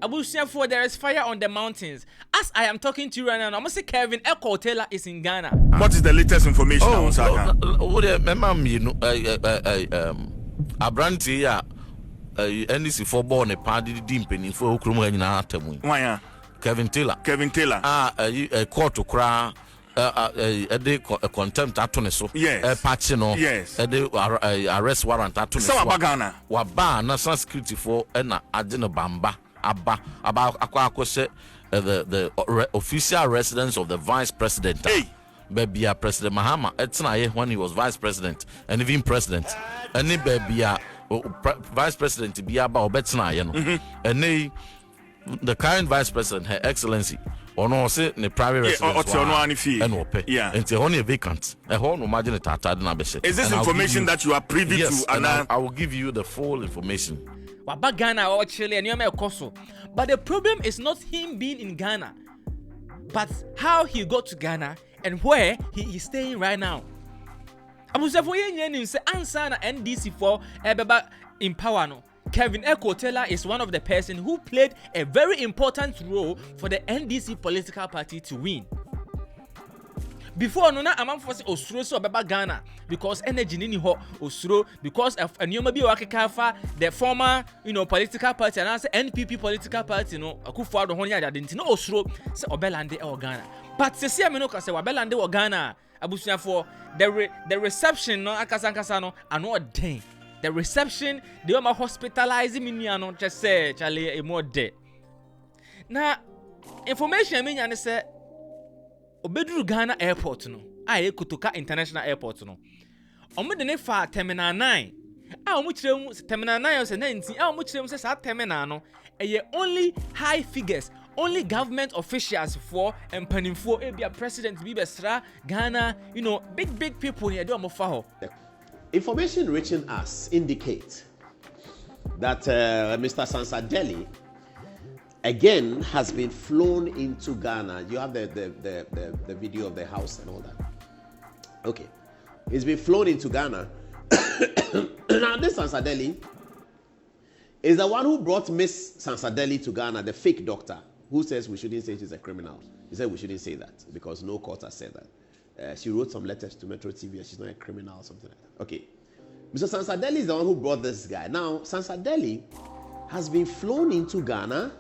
Abusiafo, there is fire on the mountains. As I am talking to you right now, I'm say Kelvin Akufo-Addo is in Ghana. What is the latest information now, Saka? Abranti ya NDC for born a party dimping for Okrumu nyina atemu. Why? Kevin Taylor. A court to cry a day contempt attorney so. Yes. Patchino. Yes. A day arrest warrant attorney. So Ghana. Waba national security for ena adina bamba aba akwa the official residence of the vice president. Hey. Baby, President Mahama. It's not when he was vice president and even president. And baby, vice president to be about Betsna, you know. And the current vice president, Her Excellency, or no, say the private residence and pay. Yeah. And it's only vacant. A whole imagine it. Is this information that you are privy to? And I will give you the full information. Waba Ghana or Chile and Yome Koso. But the problem is not him being in Ghana, but how he got to Ghana and where he is staying right now. Abusafo yenye say answer na NDC for ebeba in power no. Kelvin Akufo-Addo is one of the person who played a very important role for the NDC political party to win. Before no na amanfo say osuro so obeba Ghana because energy ni ho osuro because of anyoma bi wakeka the former political party and say NPP political party no Akufo-Addo ho nya ade no osuro say obelande e Ghana. But se me no ka say obelande e Ghana abusuafo the reception no akasa no ano den. The reception they were hospitalizing me no just say chale e more de. Na information me nya ne say Obeduru Ghana airport no aye Kotoka international airport no omo de ne fa terminal 9 omo kirem terminal 9 say 19 omo kirem say sa terminal no only high figures, only government officials for empanimfo e bia president bi besra Ghana, big people here do omo fa ho. Information reaching us indicate that Mr. Sansadeli again has been flown into Ghana. You have the video of the house and all that. Okay. He's been flown into Ghana. Now this Sansadeli is the one who brought Miss Sansadeli to Ghana, the fake doctor, who says we shouldn't say she's a criminal. He said we shouldn't say that because no court has said that. She wrote some letters to Metro TV and she's not a criminal or something like that. Okay. Mr. Sansadeli is the one who brought this guy. Now, Sansadeli has been flown into Ghana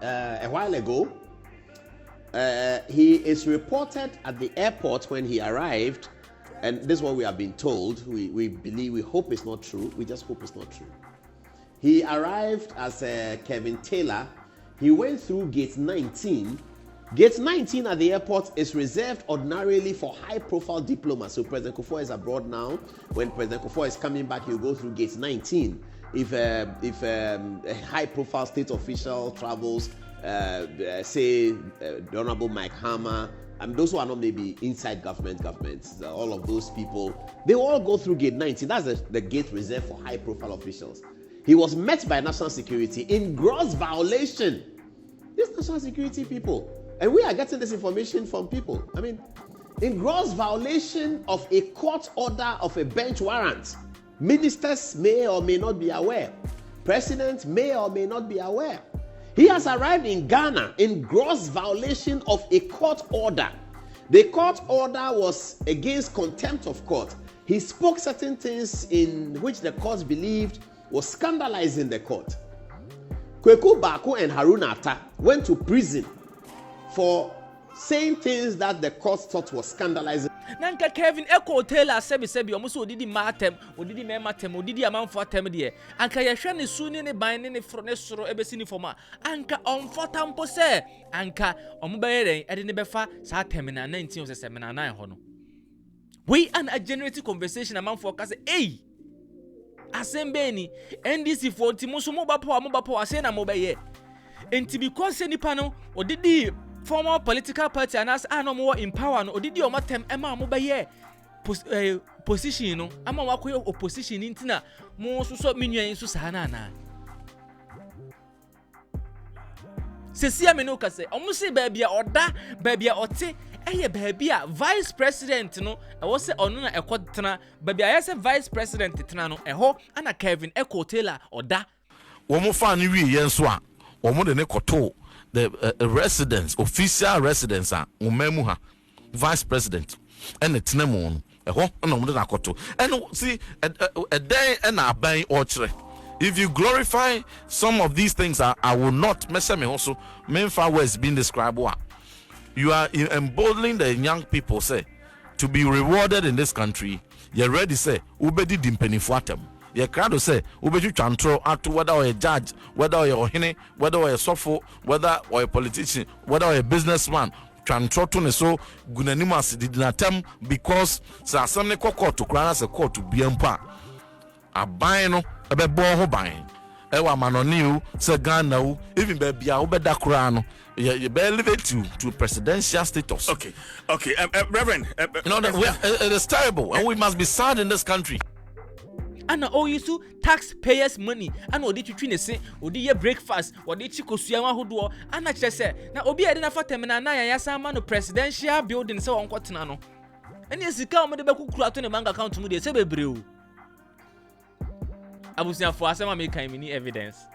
a while ago. He is reported at the airport when he arrived, and this is what we have been told. We hope it's not true. We just hope it's not true. He arrived as Kevin Taylor. He went through gate 19. Gate 19 at the airport is reserved ordinarily for high-profile diplomats. So President Akufo is abroad now. When President Akufo is coming back, he'll go through gate 19. If a high-profile state official travels, say the Honorable Mahama, those who are not maybe inside governments, all of those people, they will all go through gate 19. That's the gate reserved for high-profile officials. He was met by national security in gross violation. These national security people. And we are getting this information from people. In gross violation of a court order of a bench warrant. Ministers may or may not be aware. President may or may not be aware. He has arrived in Ghana in gross violation of a court order. The court order was against contempt of court. He spoke certain things in which the court believed was scandalizing the court. Kweku Bako and Haruna Atta went to prison for saying things that the court thought was scandalizing. Nanka Kelvin Akufo-Addo sebi omuso odidi matem, odidi mematem, odidi amanfo atem de. Anka yehwe ne su ne ban ne fro ne soro ebesi ni foma. Anka omfota mpo se anka omubeyeren ede ne befa sa terminal 19 or terminal 9 ho no. We an a generative conversation amanfo ka se assembe ni NDC for timuso mo bapo ase na mo beye. Enti because nipa no odidi former political party and as no more in power no odidi o matem ema mo baye position no ama wakoye opposition ntina mo so menwan so sana na sesia me no ka se omo se baabia oda baabia ote baabia vice president no wo se ono na ekotena baabia yese vice president tena no eho ana Kelvin Akufo-Addo oda wo mo fa ni wi yen so a omo de ne koto the residence, official residence umemuha vice president and it's nemon and see a day and a bang orchard. If you glorify some of these things, I will not mess me also. Memphis West being described. You are emboldening the young people, say, to be rewarded in this country. You're ready, say, ubedi dimpeni fuatem. You're crowd to say, ubedi chantro at whether or a judge, whether or a hine, whether or a sofo, whether or a politician, whether or a businessman. Chantro to so gunanimas did not attempt because sa some court to crown as a court to be empa. A bino, a bebo ho buying. Ewa manoniu, se Ghana, even baby, I obeda crown. You better leave it to presidential status. Okay, Reverend. It is terrible, and we must be sad in this country. And all you so taxpayers' money. And what did you train say? Or did you breakfast? Or did you go Suyama who do? And I just said, now Obi, I didn't for them and I am a presidential building so on Quatinano. And yes, you come with the Baku Crato in the bank account to me, they say, Brew. I was here for some make any evidence.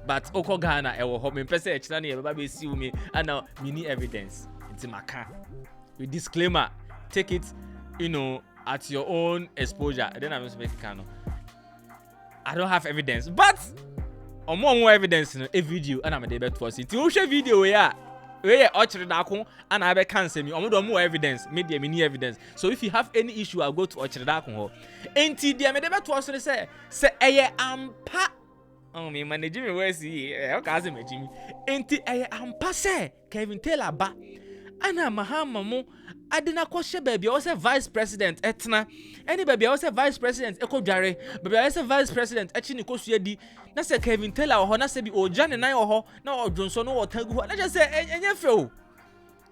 But Oko Ghana, I will home in person, baby see me, and now mini evidence. It's in my car. With disclaimer, take it, at your own exposure. Then I'm speaking Kano. I don't have evidence, but more evidence in a video, and I'm a debate for it. You show video where actually Dako and I can't say me. More evidence, media mini evidence. So if you have any issue, I'll go to Ochredako. Ain't the debate was to say ampa. Oh, me manage me where see. Okay, Jimmy. Ain't the ampa say Kelvin Taylor ba. Ana Mahama mo. I didn't question baby. I was a vice president. Etna. Any baby. I was a vice president. Eko Jare. Baby. I was a vice president. Echini Kosuyedi. Na se Kelvin Taylor or na se bi o John and or na or Johnson or Tegu. Na just say enye feel.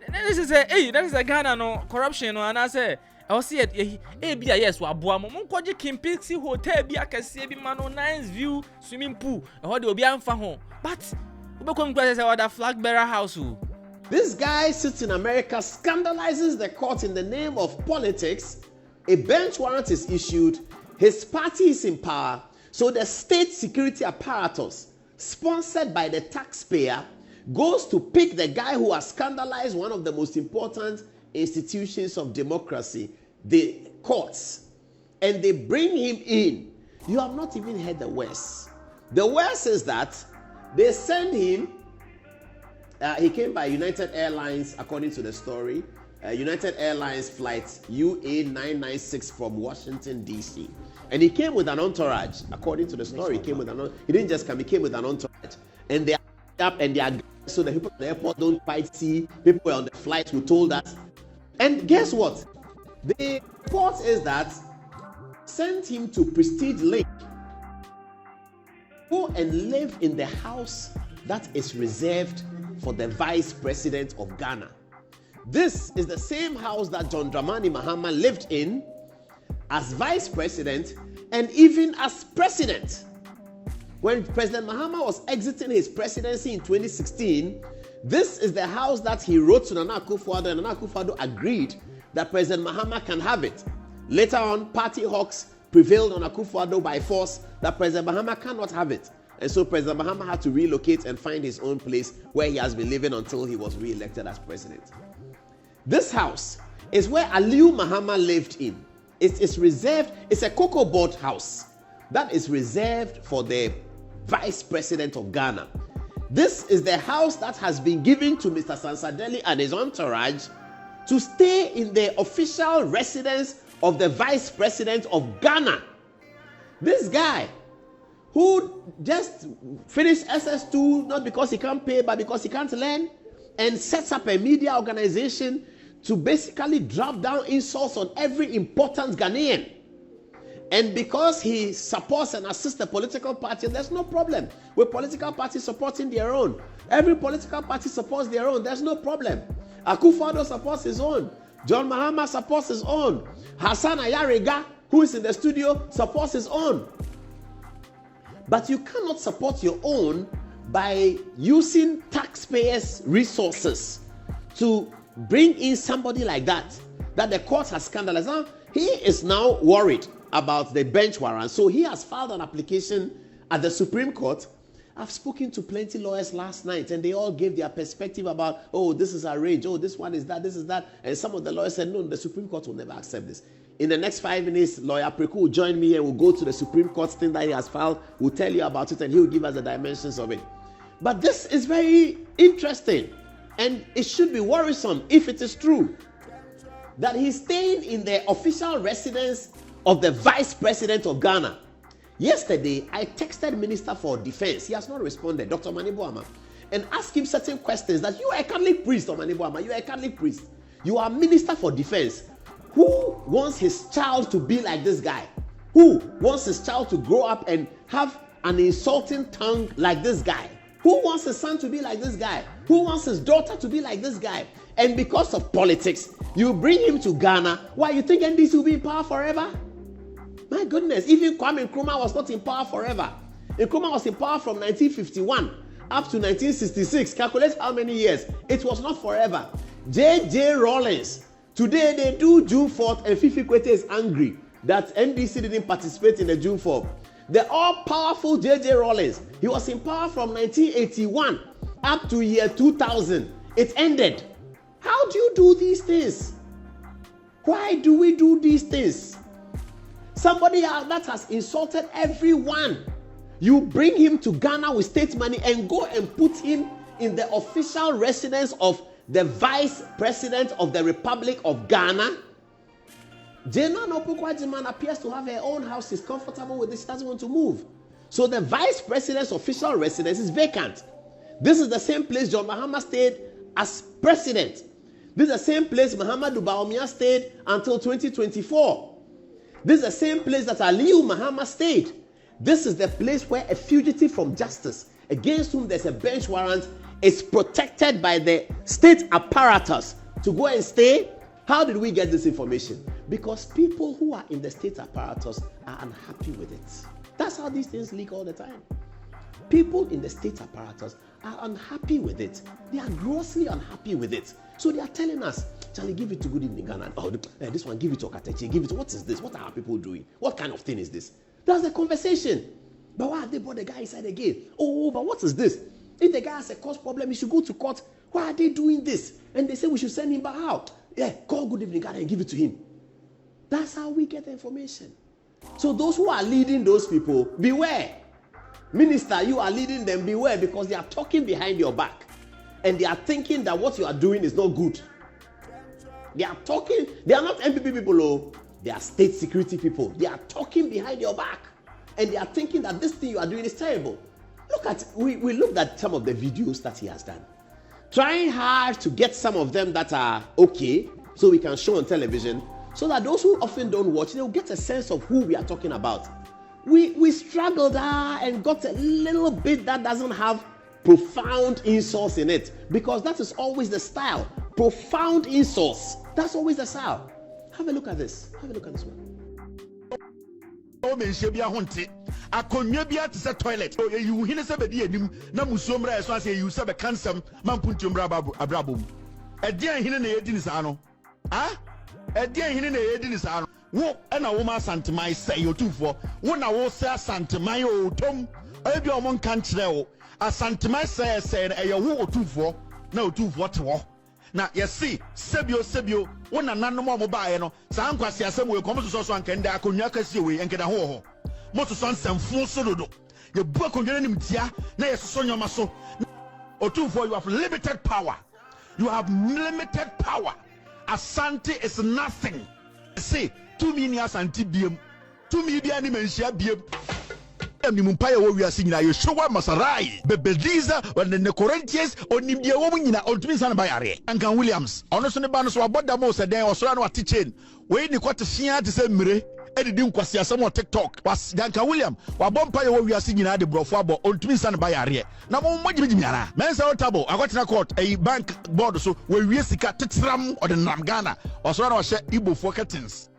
Na just say hey that is a Ghana no corruption no. And I say I was see it. Hey be yes wa boa mo. Mo kwaje Kimpixi hotel bi akese bi mano nice view swimming pool. E ho de obi amfa ho. But we come kwase say other flag bearer house. This guy sits in America, scandalizes the court in the name of politics. A bench warrant is issued. His party is in power. So the state security apparatus, sponsored by the taxpayer, goes to pick the guy who has scandalized one of the most important institutions of democracy, the courts. And they bring him in. You have not even heard the worst. The worst is that they send him. He came by United Airlines, according to the story. United Airlines flight UA996 from Washington, D.C. And he came with an entourage, according to the story. He didn't just come, he came with an entourage. And they are up and they are so the people at the airport don't quite see people on the flight who told us. And guess what? The report is that sent him to Prestige Lake. Go and live in the house that is reserved for the vice president of Ghana. This is the same house that John Dramani Mahama lived in as vice president and even as president. When President Mahama was exiting his presidency in 2016, this is the house that he wrote to Nana Akufo-Addo, and Nana Akufo-Addo agreed that President Mahama can have it. Later on, party hawks prevailed on Akufo-Addo by force that President Mahama cannot have it. And so President Mahama had to relocate and find his own place where he has been living until he was re-elected as president. This house is where Aliu Mahama lived in. It's reserved, it's a cocoa board house that is reserved for the vice president of Ghana. This is the house that has been given to Mr. Sansadeli and his entourage to stay in the official residence of the vice president of Ghana. This guy who just finished SS2 not because he can't pay but because he can't learn, and sets up a media organization to basically drop down insults on every important Ghanaian. And because he supports and assists the political party, there's no problem with political parties supporting their own. Every political party supports their own. There's no problem. Akufo-Addo supports his own. John Mahama supports his own. Hassan Ayariga, who is in the studio, supports his own. But you cannot support your own by using taxpayers' resources to bring in somebody like that the court has scandalized. Now, he is now worried about the bench warrant. So he has filed an application at the Supreme Court I've spoken to plenty lawyers last night, and they all gave their perspective about, oh, this is arranged, oh, this one is that, this is that. And some of the lawyers said, no, the Supreme Court will never accept this. In the next 5 minutes, Lawyer Preku will join me and we'll go to the Supreme Court thing that he has filed. We'll tell you about it, and he will give us the dimensions of it. But this is very interesting, and it should be worrisome if it is true that he's staying in the official residence of the Vice President of Ghana. Yesterday, I texted Minister for Defense. He has not responded, Dr. Dramani Mahama, and asked him certain questions that you are a Catholic priest, Dr. Dramani Mahama. You are a Catholic priest. You are Minister for Defense. Who wants his child to be like this guy? Who wants his child to grow up and have an insulting tongue like this guy? Who wants his son to be like this guy? Who wants his daughter to be like this guy? And because of politics, you bring him to Ghana. Why, you think NDC will be in power forever? My goodness, even Kwame Nkrumah was not in power forever. Nkrumah was in power from 1951 up to 1966. Calculate how many years. It was not forever. J.J. Rawlings. Today they do June 4th, and Fifi Kwete is angry that NDC didn't participate in the June 4th. The all-powerful J.J. Rawlings. He was in power from 1981 up to year 2000. It ended. How do you do these things? Why do we do these things? Somebody that has insulted everyone. You bring him to Ghana with state money and go and put him in the official residence of the Vice President of the Republic of Ghana. Jena Nopukwajiman appears to have her own house. She's comfortable with this. She doesn't want to move. So the Vice President's official residence is vacant. This is the same place John Mahama stayed as president. This is the same place Muhammadu Bawumia stayed until 2024. This is the same place that Aliyu Mahama stayed. This is the place where a fugitive from justice, against whom there's a bench warrant, is protected by the state apparatus to go and stay. How did we get this information? Because people who are in the state apparatus are unhappy with it. That's how these things leak all the time. People in the state apparatus are unhappy with it. They are grossly unhappy with it. So they are telling us, Charlie, give it to Good Evening Ghana. Oh, this one, give it to Okatechi. Give it to, what is this? What are people doing? What kind of thing is this? That's the conversation. But why have they brought the guy inside again? Oh, but what is this? If the guy has a cost problem, he should go to court. Why are they doing this? And they say we should send him back out. Yeah, call Good Evening Ghana and give it to him. That's how we get the information. So those who are leading those people, beware. Minister, you are leading them, beware, because they are talking behind your back. And they are thinking that what you are doing is not good. They are talking, they are not MPP people, oh. They are state security people. They are talking behind your back. And they are thinking that this thing you are doing is terrible. Look at, we looked at some of the videos that he has done. Trying hard to get some of them that are okay, so we can show on television, so that those who often don't watch, they'll get a sense of who we are talking about. We struggled and got a little bit that doesn't have profound insults in it, because that is always the style. Profound insults. That's always the style. Have a look at this. Have a look at this one. Akonwa bia te se toilet o you hine se be de anim na musomra eso ase you se be kansam mampuntumra abrabom e de hine na yedi ni sa no e de hine na yedi ni sa no wo e na wo ma santemai se yotufo wo na wo se santemai o tom e bi o mon kan kire wo asantemai se na e ye wo otufo na otufo te wo na yesi sebio wo na nanom o ba ye no sa ankwase asem we kom so ankende akonwa kase we enkeda ho Moto son semfun sododo. You broke on your name tia, na yeso nyoma so. Otufo, you have limited power. You have limited power. Asante is nothing. See, 2 million Asante biem. 2 million mensia biem. Ni mumpaya wo wiase nyina ye showa masarai. Bebediza when the Corinthians onimdie wo nyina ontumi san ba yare. Ankan Williams, ono so ne ba no so aboda mo se den osoro na wate chain. We ni kwate hia te se mire. Edidim kwasi asem on TikTok was Danka William wa bompa ye wo wiase nyina de brofo abo ontumi san ba yare na mo mogibigi nyara mensa otabo akotena court a bank board so we wie sika tetram o de nam Ghana osoro na hye Igbo curtains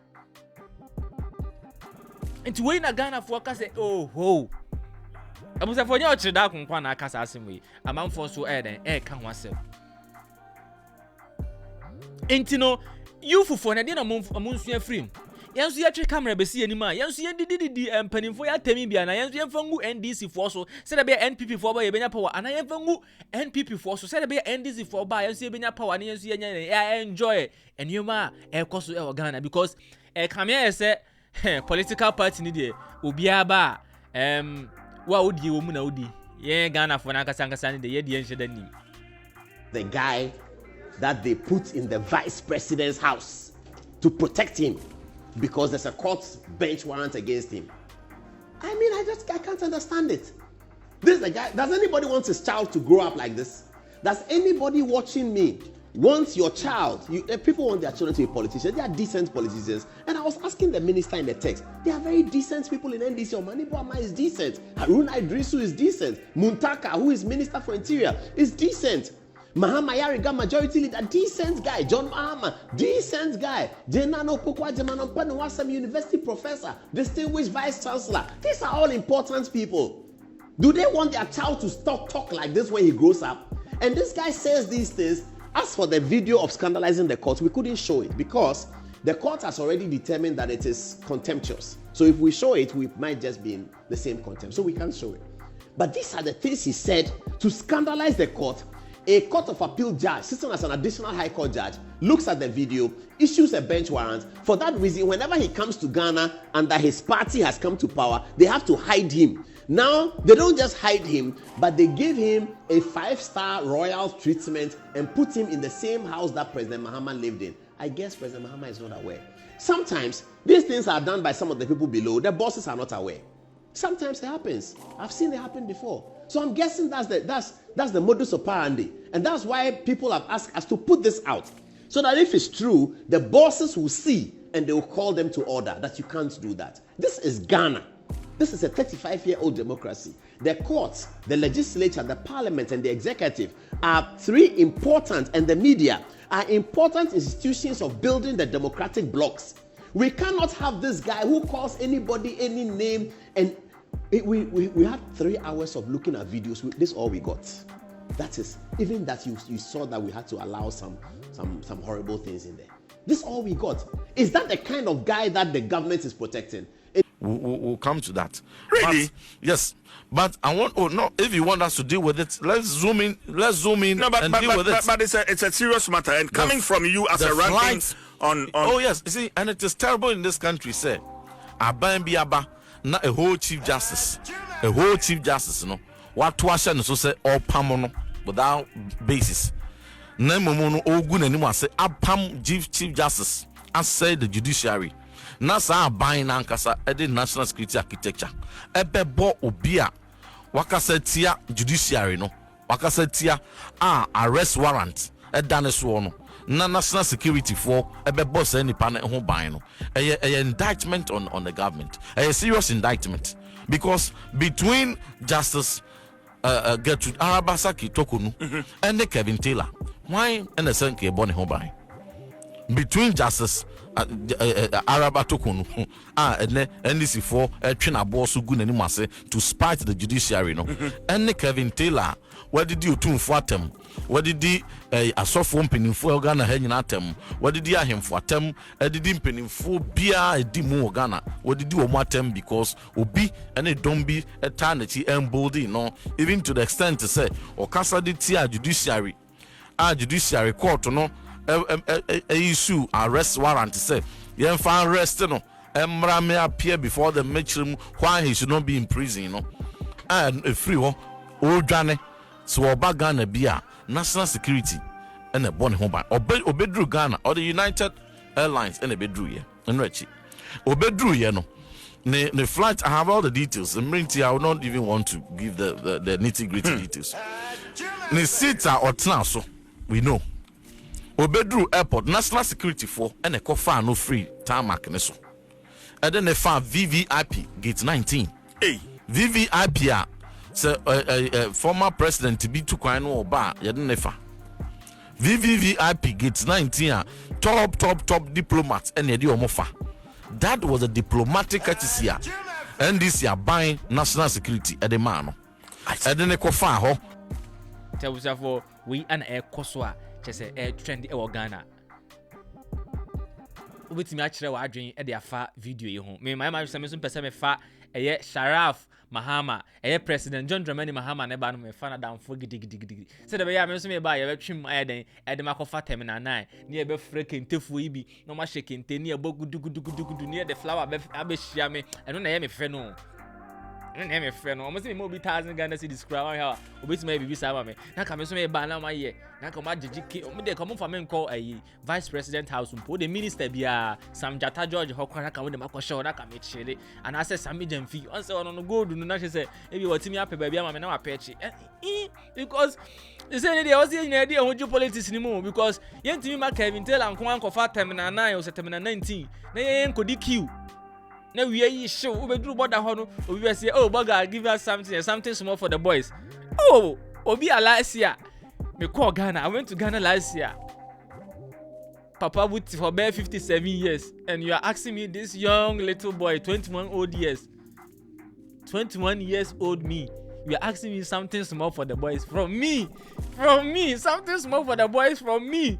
nti we na Ghana fo ka say oh ho abusa fo nya o chida konkwa na aka sa asem we amanfo so den ka ho asem nti no you fufo na de na monsu afrim Yansu ya tre camera besi anima. Yansu ya didi mpanimfo ya temi bia na yansu ya mfangu NDC for so. Say be NPP for ba ye benya power. Ana yemfangu NPP for so. Say be NDC for ba yansu ya benya power ni yansu ya enjoy. Enyuma ekoso e Ghana because kamia say political party ni de obia ba wa odi wo mu na odi. Ye Ghana for na kasa ni de ye de enheda ni. The guy that they put in the vice president's house to protect him because there's a court bench warrant against him. I mean, I can't understand it. This is the guy. Does anybody want his child to grow up like this? Does anybody watching me want your child? People want their children to be politicians. They are decent politicians. And I was asking the minister in the text. They are very decent people in NDC. Omani Boama is decent. Haruna Idrisu is decent. Muntaka, who is Minister for Interior, is decent. Mahama Yariga, majority leader, decent guy. John Mahama, decent guy. Jenano Pokwa Jemano Panuwasam, university professor, distinguished vice chancellor. These are all important people. Do they want their child to stop talk like this when he grows up? And this guy says these things. As for the video of scandalizing the court, we couldn't show it because the court has already determined that it is contemptuous. So if we show it, we might just be in the same contempt. So we can't show it. But these are the things he said to scandalize the court. A court of appeal judge, sitting as an additional high court judge, looks at the video, issues a bench warrant. For that reason, whenever he comes to Ghana and that his party has come to power, they have to hide him. Now, they don't just hide him, but they give him a 5-star royal treatment and put him in the same house that President Mahama lived in. I guess President Mahama is not aware. Sometimes, these things are done by some of the people below. The bosses are not aware. Sometimes it happens. I've seen it happen before. So I'm guessing that's the modus operandi. And that's why people have asked us to put this out. So that if it's true, the bosses will see and they will call them to order that you can't do that. This is Ghana. This is a 35-year-old democracy. The courts, the legislature, the parliament, and the executive are three important, and the media are important institutions of building the democratic blocks. We cannot have this guy who calls anybody any name and we had 3 hours of looking at videos. This is all we got. That is, even that you saw that we had to allow some horrible things in there. This is all we got. Is that the kind of guy that the government is protecting? We'll come to that. Really? But, yes. But I want. Oh no! If you want us to deal with it, let's zoom in. No, but deal with it. But it's a serious matter, and coming from you as a ranking on. Oh yes, you see, and it is terrible in this country. Say, Abba, not a whole chief justice, no. What to us and so say all pamono without basis. Nemono ogun anymore say Abpam chief justice. I say the judiciary. Nasa buying ankasa edi national security architecture ebebo obia wakasetia judiciary no wakasetia arrest warrant edane so no na national security for ebebo say nipa na ho ban no a indictment on the government, a serious indictment, because between Justice Gertrude Arabasaki Tokunu and the Kelvin Taylor, why and the Senke Bonnie Hobai between Justice Araba Tokunu and NDC for China boss gun anymase to spite the judiciary no and the Kelvin Taylor, what did you tune for them? What did the asofo mpenimfo Ghana hanyina atem? What did you him for atem? Did mpenimfo bia edimu Ghana? What did you atem because obi and it don't be eternity emboldened no, even to the extent to say or kasa di tia judiciary court no issue arrest warrant to say yen fan arrest no emra me appear before the matchroom why he should not be in prison, you know, and a free one odwane so oba Ghana bia national security and a bonny home by obedru Ghana or the United Airlines and a bedru here and rechi obedru here no the flight. I have all the details and I will not even want to give the nitty-gritty details. The seats are so we know obedru airport national security for and a coffee no free tarmac so and then they found VVIP gate 19 VVIP so former president to be too kind or bar nefa VVIP gate 19 top diplomats and yedi omofa. That was a diplomatic courtesy and this year buying national security at the man and then they coffee ho tell us for we and air koswa just a trend Ghana obetimi akire wa adwen e de afa video yi ho me my so me so pese me fa eye Sharaf Mahama President John Dramani Mahama ne ba no me fa na damfo gidigidi se de be ya me so me ba ye betwim ayeden e de makofa terminal 9 ne ye be frɛ kentefuo yi bi no ma hye kente ne ye bogudugudugudu ne ye de flower be abehia me eno na ye me fɛ no na me friend no almost me mo bi 1000 Ghana cedis kra wan ha obetimi bibi sa ma me na ka me so me ba na ma ye na ka ma jiji o me de come for me call vice president house mpo the minister bia Sam Jata George hokwa na ka we de makoshe na ka me chile and access Sam Jamfi on say on no gold no na say e bi watimi ape ba bia ma me na wa pechi because they say they was in idea hoju politics ni mo because yentimi ma Kelvin tell an kon ankofa terminal 9 or terminal 19 na ye nkodi queue na we yi show ubeduru border ho no obi say oh burger give us something small for the boys. Oh obi last year me call Ghana. I went to Ghana last year. Papa with for bare 57 years and you are asking me this young little boy 21 years old me, you are asking me something small for the boys from me something small for the boys from me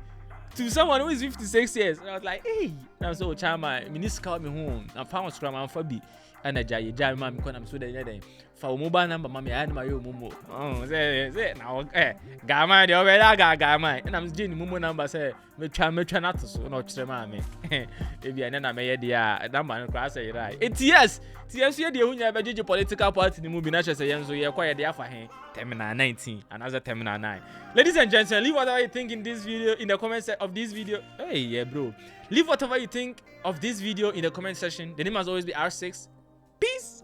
to someone who is 56 years. And I was like, hey, I'm so charming. Minister me home. I'm found scrum and fabi. And I jai mom because I'm so there. For mobile number, mommy, I had my own momo. Oh, say now, Gama, the over Gama. And I'm doing momo number. Say, me try not to so not tremame. Maybe I never made the number and class. Right? It's yes, you the political party in the movie. Not just a young so you're quite there for him. Terminal 19, another terminal 9. Ladies and gentlemen, leave whatever you think in this video in the comments of this video. Hey, yeah, bro. Leave whatever you think of this video in the comment section. The name must always be R6. Peace.